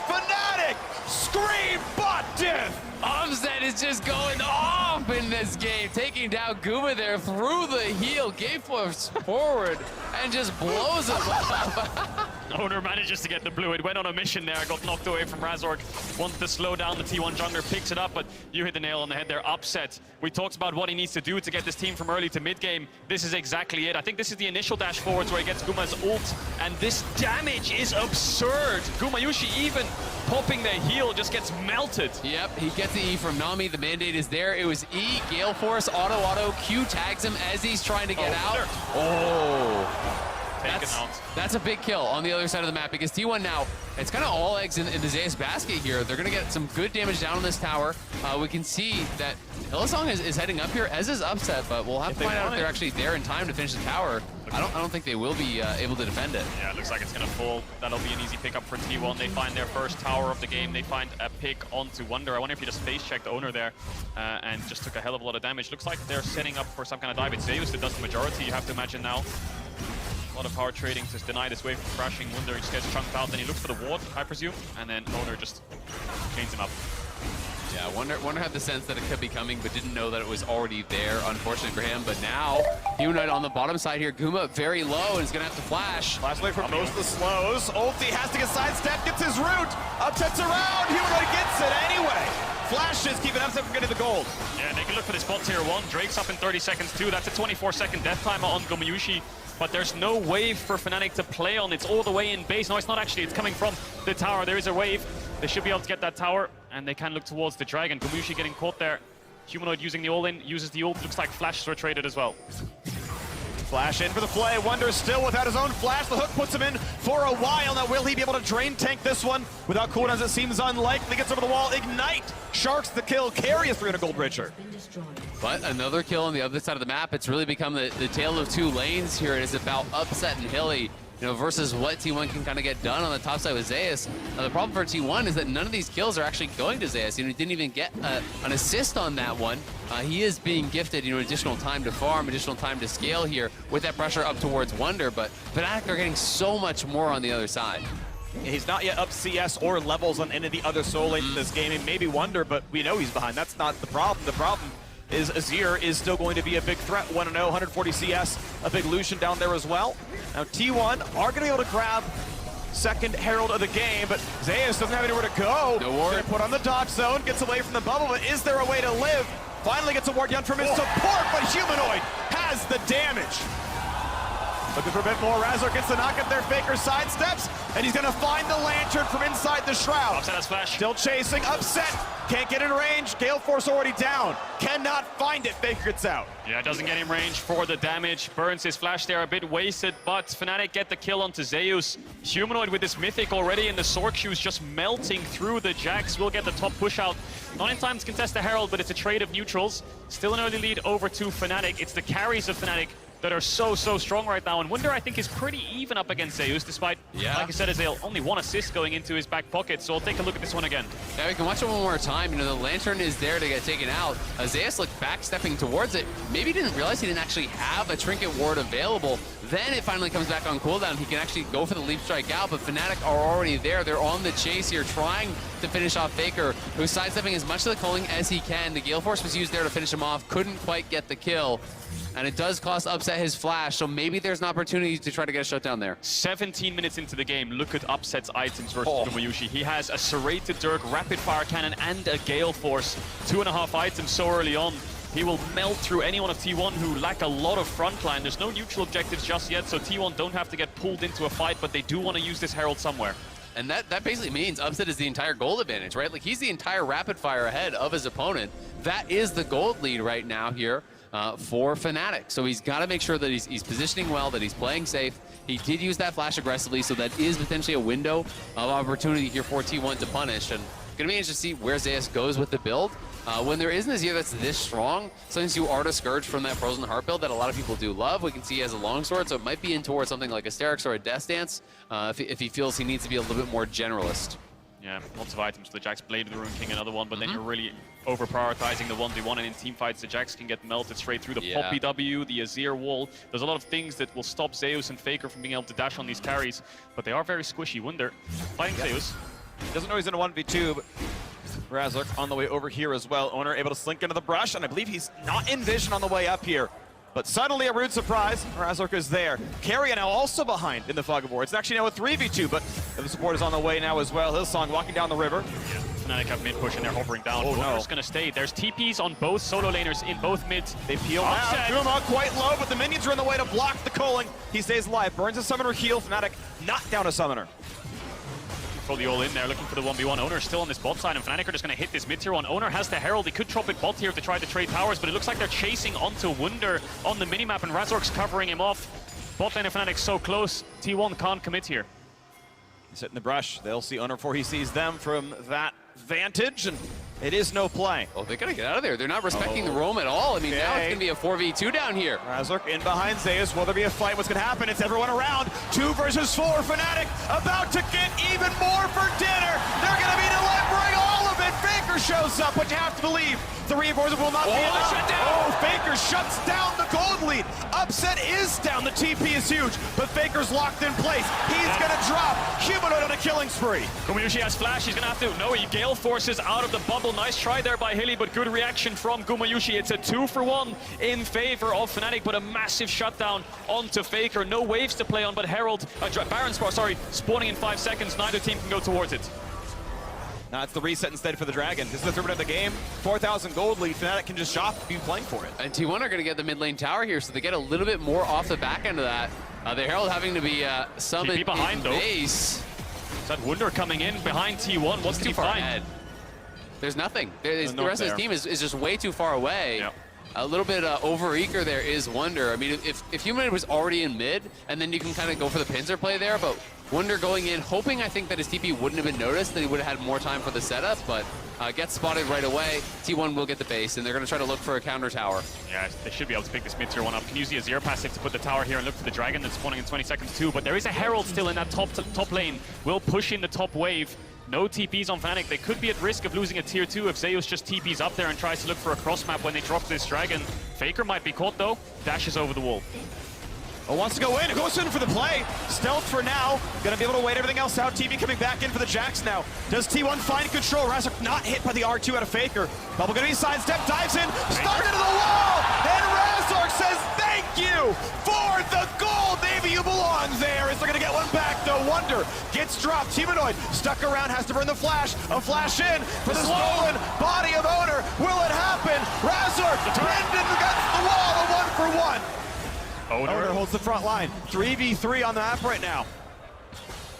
Fnatic scream bot death. Upset is just going off in this game, taking down Guma there through the heel, Gale Force forward, and just blows him up. Oner manages to get the blue. It went on a mission there, got knocked away from Razork. Wanted to slow down the T1 jungler, picks it up, but you hit the nail on the head there. Upset. We talked about what he needs to do to get this team from early to mid-game. This is exactly it. I think this is the initial dash forwards where he gets Guma's ult, and this damage is absurd. Gumayusi even popping the heal just gets melted. Yep, he gets the E from Nami. The mandate is there. It was E, Gale Force, auto, Q tags him as he's trying to get out. Oh. That's a big kill on the other side of the map because T1 now, it's kind of all eggs in the Zeus basket here. They're going to get some good damage down on this tower. We can see that Hillsong is heading up here, as is Upset, but we'll have to find out if they're actually there in time to finish the tower. I don't think they will be able to defend it. Yeah, it looks like it's going to fall. That'll be an easy pickup for T1. They find their first tower of the game. They find a pick onto Wonder. I wonder if he just face-checked Oner there and just took a hell of a lot of damage. Looks like they're setting up for some kind of dive. It's Zeus that does the majority, you have to imagine now. A lot of power trading to deny this wave from crashing. Wonder just gets chunked out, then he looks for the ward, I presume, and then Oner just chains him up. Yeah, Wonder had the sense that it could be coming, but didn't know that it was already there, unfortunately for him. But now, Humanoid on the bottom side here, Guma very low, and is going to have to flash. Last wave for most of the slows. Ulti has to get sidestep, gets his root. Upset's around, Humanoid gets it anyway. Flashes, keeping Upset from getting the gold. Yeah, they can look for this bot tier 1. Drake's up in 30 seconds too. That's a 24-second death timer on Gumayusi. But there's no wave for Fnatic to play on. It's all the way in base. No, it's not actually. It's coming from the tower. There is a wave. They should be able to get that tower, and they can look towards the dragon. Gumayusi getting caught there. Humanoid using the all-in, uses the ult. Looks like flashes were traded as well. Flash in for the play. Wonder still without his own flash. The hook puts him in for a while. Now, will he be able to drain tank this one? Without cooldowns, it seems unlikely. Gets over the wall. Ignite. Sharks the kill. Carry a 300 gold bridger. But another kill on the other side of the map. It's really become the tale of two lanes here. It is about Upset and Hilly. versus what T1 can kind of get done on the top side with Zeus. The problem for T1 is that none of these kills are actually going to Zeus. He didn't even get an assist on that one. He is being gifted, additional time to farm, additional time to scale here with that pressure up towards Wonder, but Fnatic are getting so much more on the other side. He's not yet up CS or levels on any of the other solo lanes in this game. And maybe Wonder, but we know he's behind. That's not the problem. The problem is Azir is still going to be a big threat. 1-0, 140 CS, a big Lucian down there as well. Now T1 are going to be able to grab second Herald of the game, but Zeus doesn't have anywhere to go. No ward. Gonna put on the dodge zone, gets away from the bubble, but is there a way to live? Finally gets a ward down from his support, but Humanoid has the damage. Looking for a bit more. Razor gets the knock up there. Faker sidesteps, and he's going to find the lantern from inside the shroud. Upset has flash. Still chasing. Upset. Can't get in range. Gale Force already down. Cannot find it. Faker gets out. Yeah, doesn't get in range for the damage. Burns his flash there, a bit wasted, but Fnatic get the kill onto Zeus. Humanoid with his mythic already in the Sork shoes, just melting through the Jax. Will get the top push out. Not in time to contest the Herald, but it's a trade of neutrals. Still an early lead over to Fnatic. It's the carries of Fnatic that are so strong right now. And Wunder, I think, is pretty even up against Zeus, despite, like I said, Azale, only one assist going into his back pocket. So I'll take a look at this one again. Yeah, we can watch it one more time. The lantern is there to get taken out. Zeus looked back, stepping towards it. Maybe didn't realize he didn't actually have a trinket ward available. Then it finally comes back on cooldown. He can actually go for the leap strike out, but Fnatic are already there. They're on the chase here, trying to finish off Faker, who's sidestepping as much of the culling as he can. The Gale Force was used there to finish him off. Couldn't quite get the kill. And it does cost Upset his flash, so maybe there's an opportunity to try to get a shutdown there. 17 minutes into the game, look at Upset's items versus Gumayusi. He has a Serrated Dirk, Rapid Fire Cannon, and a Gale Force. 2.5 items so early on. He will melt through anyone of T1 who lack a lot of frontline. There's no neutral objectives just yet, so T1 don't have to get pulled into a fight, but they do want to use this Herald somewhere. And that basically means Upset is the entire gold advantage, right? Like, he's the entire rapid fire ahead of his opponent. That is the gold lead right now here for Fnatic. So he's got to make sure that he's positioning well, that he's playing safe. He did use that flash aggressively, so that is potentially a window of opportunity here for T1 to punish. And it's going to be interesting to see where Zeus goes with the build. When there isn't a Azir that's this strong, sometimes you are discouraged from that Frozen Heart build that a lot of people do love. We can see he has a longsword, so it might be in towards something like Asterix or a Death Dance if he feels he needs to be a little bit more generalist. Yeah, lots of items for the Jax. Blade of the Rune King, another one, but then you're really over-prioritizing the 1v1, and in teamfights, the Jax can get melted straight through the Poppy W, the Azir wall. There's a lot of things that will stop Zeus and Faker from being able to dash on these carries, but they are very squishy. Wunder fighting Zeus. He doesn't know he's in a 1v2, but Razork on the way over here as well. Oner able to slink into the brush, and I believe he's not in vision on the way up here. But suddenly a rude surprise, Razork is there. Carrion now also behind in the fog of war. It's actually now a 3v2, but the support is on the way now as well. Hillsong walking down the river. Yeah, Fnatic have mid push and they're hovering down. Wunder's gonna stay. There's TPs on both solo laners in both mids. They peel out. Guma quite low, but the minions are in the way to block the culling. He stays alive. Burns a summoner heal. Fnatic not down a summoner. Fully all in there, looking for the 1v1. Oner still on this bot side, and Fnatic are just going to hit this mid-tier one. Oner has the Herald. He could drop it bot here to try to trade towers, but it looks like they're chasing onto Wunder on the minimap, and Razork's covering him off. Bot lane of Fnatic so close, T1 can't commit here. He's sitting in the brush. They'll see Oner before he sees them from that vantage, and it is no play. Oh, they gotta get out of there. They're not respecting the roam at all. I mean, now it's gonna be a 4v2 down here. Razork in behind Zeus. Will there be a fight? What's gonna happen? It's everyone around. 2 versus 4. Fnatic about to get even more for dinner. They're gonna be delivering all of it. Faker shows up, but you have to believe the reinforcement will not be enough. Oh, Faker shuts down the gold lead. Upset is down. The TP is huge, but Faker's locked in place. He's gonna drop Humanoid on a killing spree. Gumayusi has flash. He's gonna have to. No, he Gale Forces out of the bubble. Nice try there by Hilly, but good reaction from Gumayusi. It's a 2-for-1 in favor of Fnatic, but a massive shutdown onto Faker. No waves to play on, but Herald, Baron, spawning in 5 seconds. Neither team can go towards it. Now it's the reset instead for the Dragon. This is the third minute of the game. 4,000 gold lead. Fnatic can just shop, be playing for it. And T1 are going to get the mid lane tower here, so they get a little bit more off the back end of that. The Herald having to be summoned TP behind, in base. Is that Wunder coming in behind T1? What's too far ahead? There's nothing. The rest of his team is just way too far away. Yep. A little bit over-eager there is Wunder. I mean, if Humanoid was already in mid, and then you can kind of go for the pincer play there, but Wonder going in, hoping I think that his TP wouldn't have been noticed, that he would have had more time for the setup, but gets spotted right away. T1 will get the base, and they're going to try to look for a counter tower. Yeah, they should be able to pick this mid-tier one up. Can use the Azir passive to put the tower here and look for the dragon that's spawning in 20 seconds too, but there is a Herald still in that top lane. Will push in the top wave. No TPs on Fnatic. They could be at risk of losing a tier 2 if Zeus just TPs up there and tries to look for a cross map when they drop this dragon. Faker might be caught though. Dashes over the wall. Oh, wants to go in. Goes in for the play. Stealth for now. Gonna be able to wait everything else out. TV coming back in for the Jax now. Does T1 find control? Razork not hit by the R2 out of Faker. Bubble gonna be sidestep, dives in, started into the wall, and Razork says thank you for the gold. Maybe you belong there. Is they're gonna get one back though. Wonder gets dropped. Humanoid stuck around, has to burn the flash. A flash in for the stolen body of Oner. Will it happen? Razork pinned against the wall. A 1-for-1. Oner holds the front line. 3v3 on the map right now.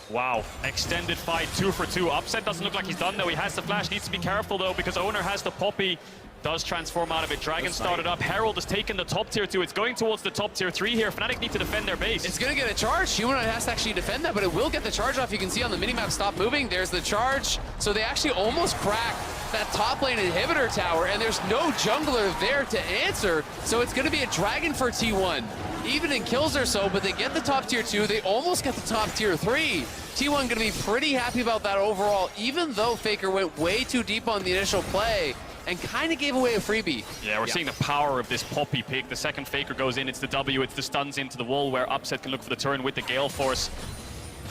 Wow, extended fight, 2-for-2. Upset doesn't look like he's done though. He has the flash, needs to be careful though because Oner has the Poppy. Does transform out of it. Dragon started up. Herald has taken the top tier 2. It's going towards the top tier 3 here. Fnatic need to defend their base. It's going to get a charge. Humanoid has to actually defend that, but it will get the charge off. You can see on the minimap, stop moving. There's the charge. So they actually almost crack that top lane inhibitor tower, and there's no jungler there to answer. So it's going to be a dragon for T1. Even in kills or so, but they get the top tier 2. They almost get the top tier 3. T1 going to be pretty happy about that overall, even though Faker went way too deep on the initial play and kind of gave away a freebie. Yeah, we're seeing the power of this Poppy pick. The second Faker goes in, it's the W, it's the stuns into the wall where Upset can look for the turn with the Gale Force.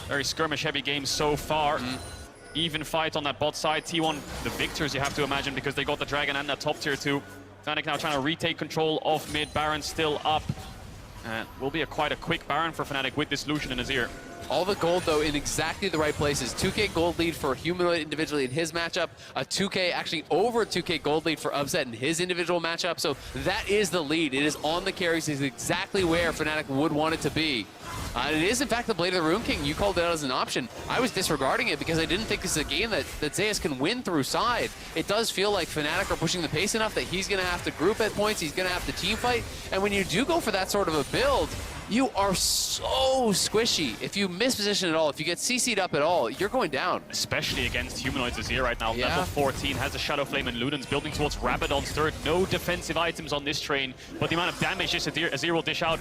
Very skirmish-heavy game so far. Even fight on that bot side. T1, the victors, you have to imagine, because they got the Dragon and that top tier 2. Fnatic now trying to retake control of mid. Baron still up. Will be quite a quick Baron for Fnatic with this Lucian in his ear. All the gold, though, in exactly the right places. 2K gold lead for Humanoid individually in his matchup. A 2K, actually over 2K gold lead for Upset in his individual matchup. So that is the lead. It is on the carries. It's exactly where Fnatic would want it to be. It is, in fact, the Blade of the Rune King. You called it out as an option. I was disregarding it because I didn't think this is a game that Zeus can win through side. It does feel like Fnatic are pushing the pace enough that he's going to have to group at points. He's going to have to team fight. And when you do go for that sort of a build, you are so squishy. If you misposition at all, if you get CC'd up at all, you're going down. Especially against Humanoids Azir right now. Yeah. Level 14 has a Shadow Flame and Luden's building towards Rabadon's third. No defensive items on this train, but the amount of damage this Azir will dish out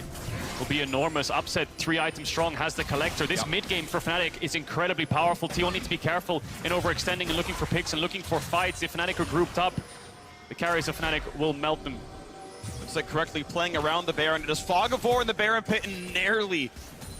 will be enormous. Upset 3 items strong, has the Collector. This mid game for Fnatic is incredibly powerful. T1 needs to be careful in overextending and looking for picks and looking for fights. If Fnatic are grouped up, the carries of Fnatic will melt them. Looks like correctly playing around the Baron. It is Fog of War in the Baron pit and nearly,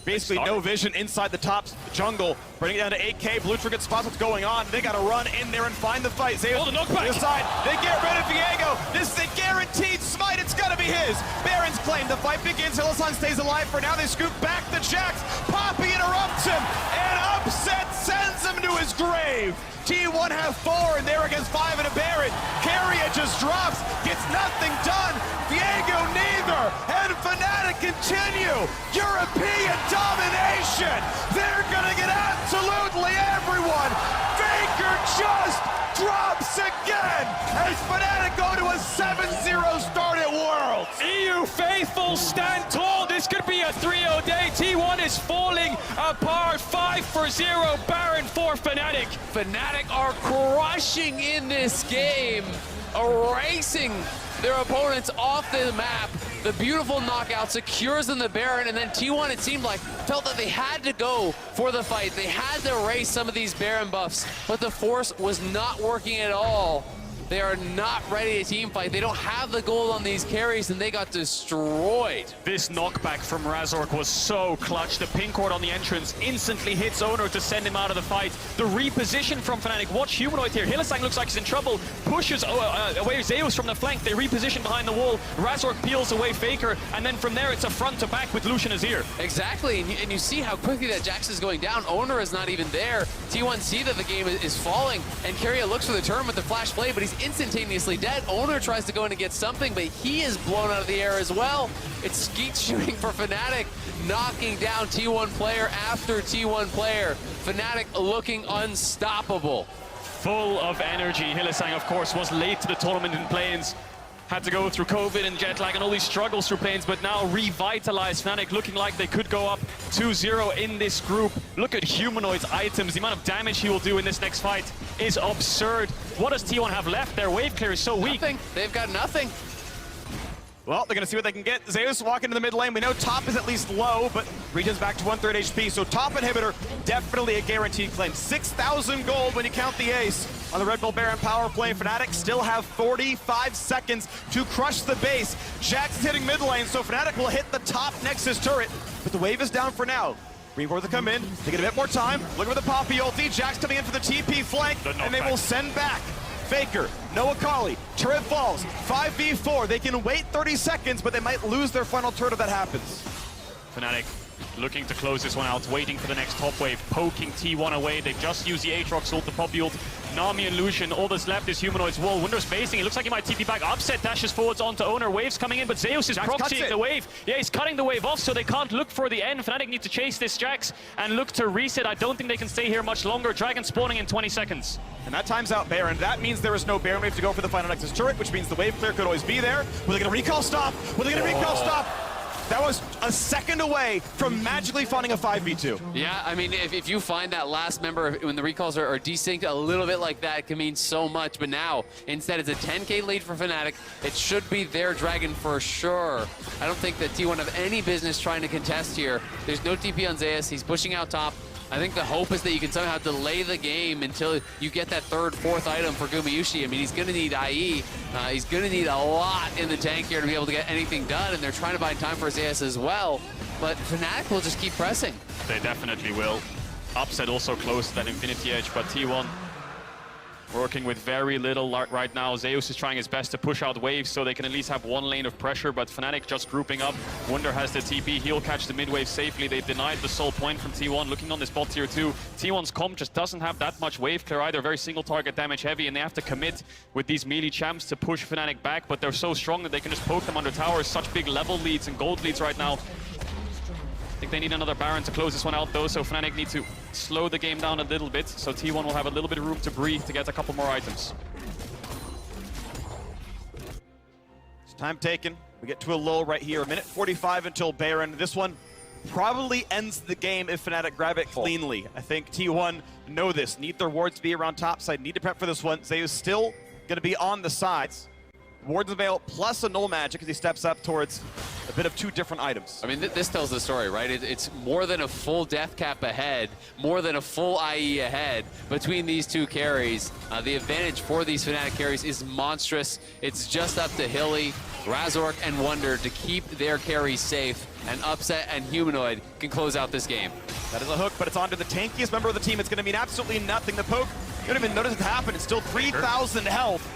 basically no vision inside the top jungle. Bringing it down to 8K. Blue Trigger spots what's going on. They got to run in there and find the fight. Zeus, the knockback. The side. They get rid of Viego. This is a guaranteed smite. It's got to be his. Baron's claim. The fight begins. Hylissang stays alive for now. They scoop back the Jax. Poppy interrupts him. And Upset sends him to his grave. T1 have 4 and they're against 5 in a Baron. Carrier just drops. Gets nothing done. Viego neither. And Fnatic continue. European domination. They're going to get absolutely everyone. Faker just drops again as Fnatic go to a 7-0 start at Worlds. EU faithful stand tall. This could be a 3-0 day. T1 is falling apart. 5-0 Baron for Fnatic. Fnatic are crushing in this game, erasing their opponents off the map. The beautiful knockout secures them the Baron, and then T1, it seemed like, felt that they had to go for the fight. They had to erase some of these Baron buffs, but the force was not working at all. They are not ready to team fight. They don't have the gold on these carries, and they got destroyed. This knockback from Razork was so clutch. The pin cord on the entrance instantly hits Oner to send him out of the fight. The reposition from Fnatic. Watch Humanoid here. Hylissang looks like he's in trouble. Pushes away Zeus from the flank. They reposition behind the wall. Razork peels away Faker, and then from there it's a front to back with Lucian Azir. Exactly, and you see how quickly that Jax is going down. Oner is not even there. T1 see that the game is falling, and Carrier looks for the turn with the flash play, but he's instantaneously dead. Oner tries to go in and get something, but he is blown out of the air as well. It's skeet shooting for Fnatic, knocking down T1 player after T1 player. Fnatic looking unstoppable. Full of energy. Hylissang, of course, was late to the tournament in Plains. had to go through COVID and jet lag and all these struggles through planes, but now revitalized. Fnatic looking like they could go up 2-0 in this group. Look at Humanoid's items. The amount of damage he will do in this next fight is absurd. What does T1 have left? Their wave clear is so weak. Nothing. They've got nothing. Well, they're going to see what they can get. Zeus walking into the mid lane. We know top is at least low, but Region's back to 1/3 HP. So top inhibitor, definitely a guaranteed claim. 6,000 gold when you count the ace on the Red Bull Baron power play. Fnatic still have 45 seconds to crush the base. Jax is hitting mid lane, so Fnatic will hit the top Nexus turret. But the wave is down for now. Reinforce will come in. They get a bit more time. Look at the Poppy ulti. Jax coming in for the TP flank, and they will send back Faker, no Akali, turret falls, 5v4. They can wait 30 seconds, but they might lose their final turret if that happens. Fnatic looking to close this one out, waiting for the next top wave, poking T1 away. They just use the Aatrox ult, the Poppy ult, Nami and Lucian. All that's left is Humanoid's wall. Windows spacing. It looks like he might TP back. Upset dashes forwards onto Oner. Waves coming in, but Zeus is proxying the wave. Yeah, he's cutting the wave off, so they can't look for the end. Fnatic need to chase this Jax and look to reset. I don't think they can stay here much longer. Dragon spawning in 20 seconds. And that times out Baron. That means there is no Baron wave to go for the final Nexus turret, which means the wave clear could always be there. Were they going to recall stop? Were they going to recall stop? That was a second away from magically finding a 5v2. Yeah, I mean, if you find that last member, when the recalls are desynced a little bit like that, it can mean so much. But now, instead, it's a 10k lead for Fnatic. It should be their Dragon for sure. I don't think that T1 have any business trying to contest here. There's no TP on Zeus. He's pushing out top. I think the hope is that you can somehow delay the game until you get that third, fourth item for Gumayusi. I mean, he's going to need IE. He's going to need a lot in the tank here to be able to get anything done, and they're trying to buy time for Zeus as well. But Fnatic will just keep pressing. They definitely will. Upset also close to that Infinity Edge, but T1 working with very little right now. Zeus is trying his best to push out waves so they can at least have one lane of pressure, but Fnatic just grouping up. Wunder has the TP. He'll catch the mid wave safely. They've denied the soul point from T1. Looking on this bot tier 2, T1's comp just doesn't have that much wave clear either. Very single target damage heavy, and they have to commit with these melee champs to push Fnatic back, but they're so strong that they can just poke them under towers. Such big level leads and gold leads right now. I think they need another Baron to close this one out though, so Fnatic need to slow the game down a little bit, so T1 will have a little bit of room to breathe to get a couple more items. It's time taken. We get to a lull right here. 1:45 until Baron. This one probably ends the game if Fnatic grab it cleanly. I think T1 know this. Need their wards to be around top side. Need to prep for this one. Zeus still going to be on the sides. Wards avail plus a null magic as he steps up towards a bit of two different items. I mean, this tells the story, right? It's more than a full death cap ahead, more than a full IE ahead between these two carries. The advantage for these Fnatic carries is monstrous. It's just up to Hilly, Razork, and Wunder to keep their carries safe, and Upset and Humanoid can close out this game. That is a hook, but it's onto the tankiest member of the team. It's going to mean absolutely nothing. The poke, you don't even notice it happen. It's still 3,000 health.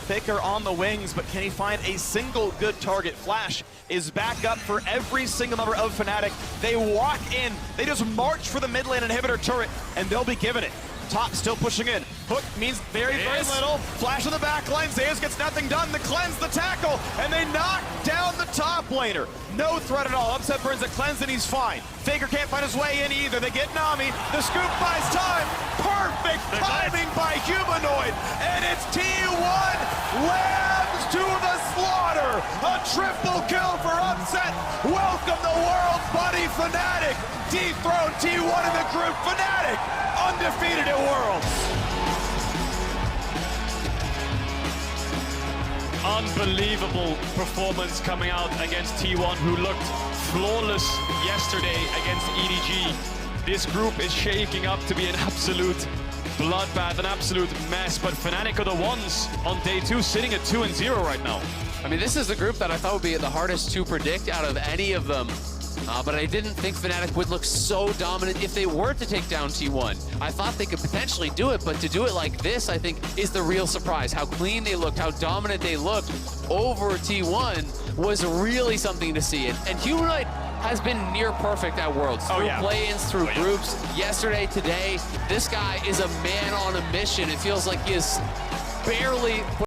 Faker on the wings, but can he find a single good target? Flash is back up for every single member of Fnatic. They walk in, they just march for the mid lane inhibitor turret, and they'll be given it. Top still pushing in. Hook means very little. Flash on the back line. Zeus gets nothing done. The cleanse, the tackle, and they knock down the top laner. No threat at all. Upset burns the cleanse, and he's fine. Faker can't find his way in either. They get Nami. The scoop buys time. Perfect timing by Humanoid, and it's T1 lambs to the slaughter. A triple kill for Upset. Welcome the world's buddy Fnatic. Dethrone T1 in the group. Fnatic undefeated at Worlds. Unbelievable performance coming out against T1, who looked flawless yesterday against EDG. This group is shaking up to be an absolute bloodbath, an absolute mess, but Fnatic are the ones on day 2 sitting at 2-0 right now. I mean, this is the group that I thought would be the hardest to predict out of any of them. But I didn't think Fnatic would look so dominant if they were to take down T1. I thought they could potentially do it, but to do it like this, I think, is the real surprise. How clean they looked, how dominant they looked over T1 was really something to see. And Humanoid has been near perfect at Worlds. Through play-ins, through groups, yesterday, today. This guy is a man on a mission. It feels like he is barely